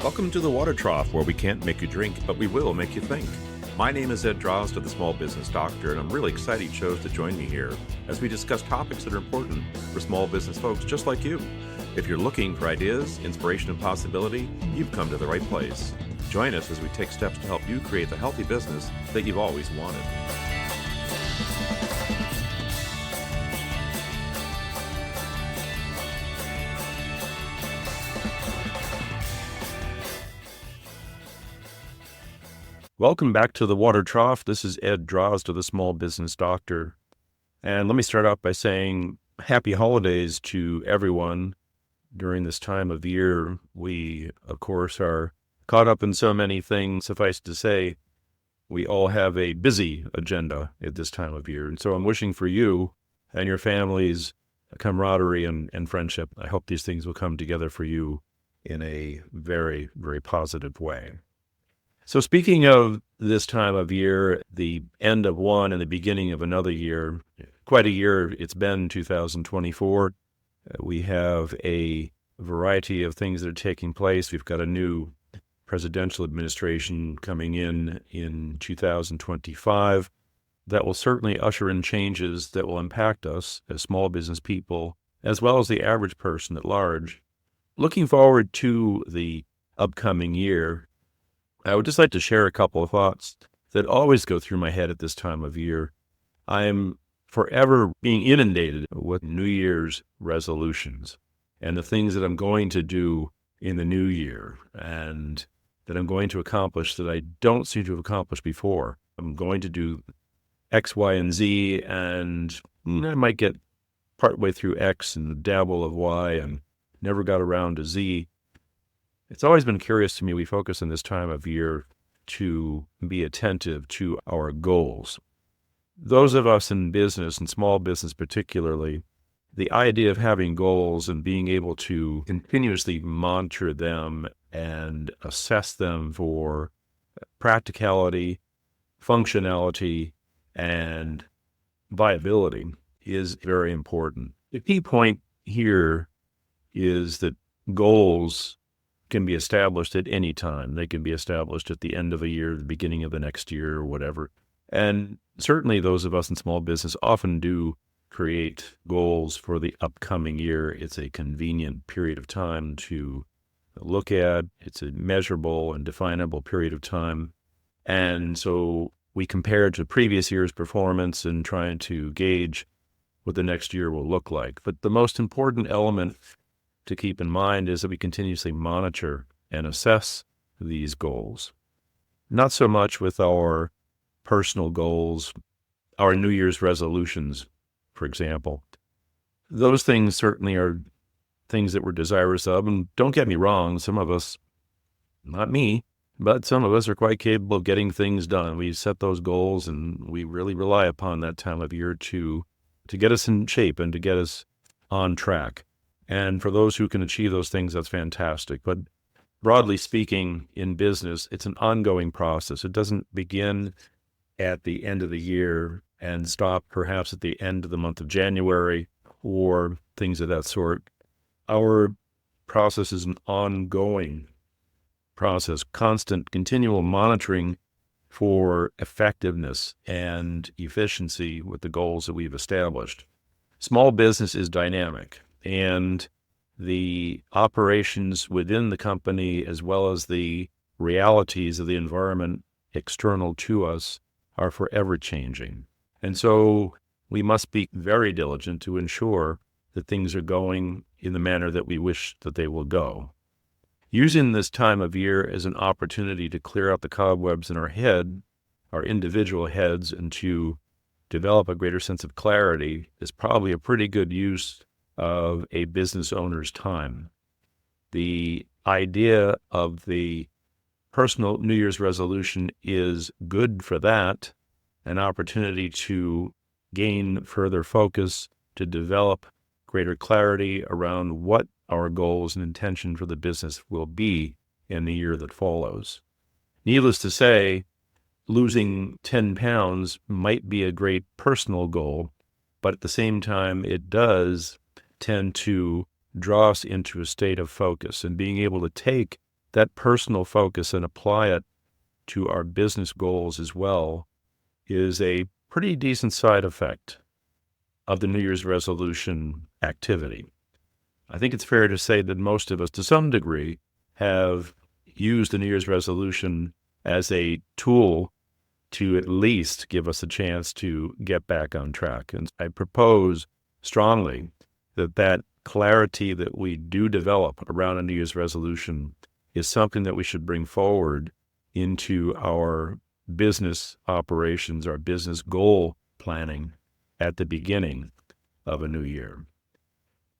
Welcome to the Water Trough, where we can't make you drink, but we will make you think. My name is Ed Trough, the Small Business Doctor, and I'm really excited you chose to join me here as we discuss topics that are important for small business folks just like you. If you're looking for ideas, inspiration, and possibility, you've come to the right place. Join us as we take steps to help you create the healthy business that you've always wanted. Welcome back to the Water Trough. This is Ed Trough, the Small Business Doctor. And let me start out by saying happy holidays to everyone during this time of year. We, of course, are caught up in so many things. Suffice to say, we all have a busy agenda at this time of year. And so I'm wishing for you and your families camaraderie and friendship. I hope these things will come together for you in a very, very positive way. So speaking of this time of year, the end of one and the beginning of another year, quite a year it's been, 2024. We have a variety of things that are taking place. We've got a new presidential administration coming in 2025 that will certainly usher in changes that will impact us as small business people, as well as the average person at large. Looking forward to the upcoming year, I would just like to share a couple of thoughts that always go through my head at this time of year. I'm forever being inundated with New Year's resolutions and the things that I'm going to do in the new year and that I'm going to accomplish that I don't seem to have accomplished before. I'm going to do X, Y, and Z, and I might get partway through X and dabble of Y and never got around to Z. It's always been curious to me, we focus in this time of year to be attentive to our goals. Those of us in business, and small business particularly, the idea of having goals and being able to continuously monitor them and assess them for practicality, functionality, and viability is very important. The key point here is that goals can be established at any time. They can be established at the end of a year, the beginning of the next year, or whatever. And certainly those of us in small business often do create goals for the upcoming year. It's a convenient period of time to look at. It's a measurable and definable period of time. And so we compare it to previous year's performance and trying to gauge what the next year will look like. But the most important element to keep in mind is that we continuously monitor and assess these goals. Not so much with our personal goals, our New Year's resolutions, for example. Those things certainly are things that we're desirous of. And don't get me wrong, some of us, not me, but some of us are quite capable of getting things done. We set those goals and we really rely upon that time of year to get us in shape and to get us on track. And for those who can achieve those things, that's fantastic. But broadly speaking, in business, it's an ongoing process. It doesn't begin at the end of the year and stop perhaps at the end of the month of January or things of that sort. Our process is an ongoing process, constant, continual monitoring for effectiveness and efficiency with the goals that we've established. Small business is dynamic. And the operations within the company, as well as the realities of the environment external to us, are forever changing. And so we must be very diligent to ensure that things are going in the manner that we wish that they will go. Using this time of year as an opportunity to clear out the cobwebs in our head, our individual heads, and to develop a greater sense of clarity is probably a pretty good use of a business owner's time. The idea of the personal New Year's resolution is good for that, an opportunity to gain further focus, to develop greater clarity around what our goals and intention for the business will be in the year that follows. Needless to say, losing 10 pounds might be a great personal goal, but at the same time, it does tend to draw us into a state of focus, and being able to take that personal focus and apply it to our business goals as well is a pretty decent side effect of the New Year's resolution activity. I think it's fair to say that most of us, to some degree, have used the New Year's resolution as a tool to at least give us a chance to get back on track. And I propose strongly that clarity that we do develop around a New Year's resolution is something that we should bring forward into our business operations, our business goal planning at the beginning of a new year.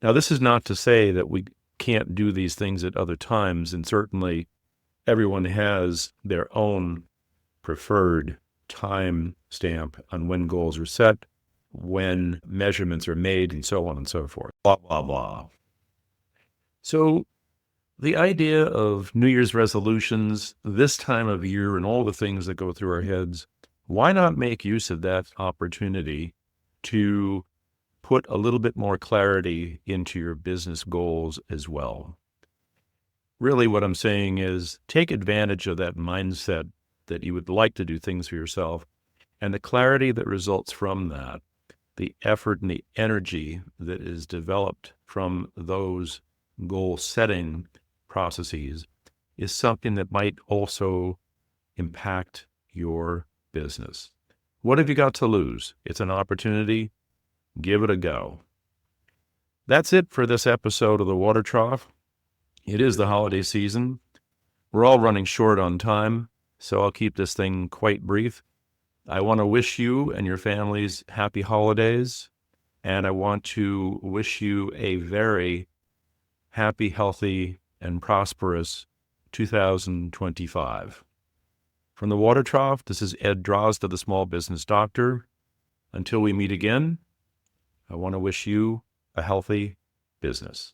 Now, this is not to say that we can't do these things at other times, and certainly everyone has their own preferred time stamp on when goals are set, when measurements are made, and so on and so forth. Blah, blah, blah. So the idea of New Year's resolutions this time of year and all the things that go through our heads, why not make use of that opportunity to put a little bit more clarity into your business goals as well? Really, what I'm saying is take advantage of that mindset that you would like to do things for yourself and the clarity that results from that, the effort and the energy that is developed from those goal-setting processes is something that might also impact your business. What have you got to lose? It's an opportunity. Give it a go. That's it for this episode of the Water Trough. It is the holiday season. We're all running short on time, so I'll keep this thing quite brief. I want to wish you and your families happy holidays, and I want to wish you a very happy, healthy, and prosperous 2025. From the Water Trough, this is Ed Drozda, the Small Business Doctor. Until we meet again, I want to wish you a healthy business.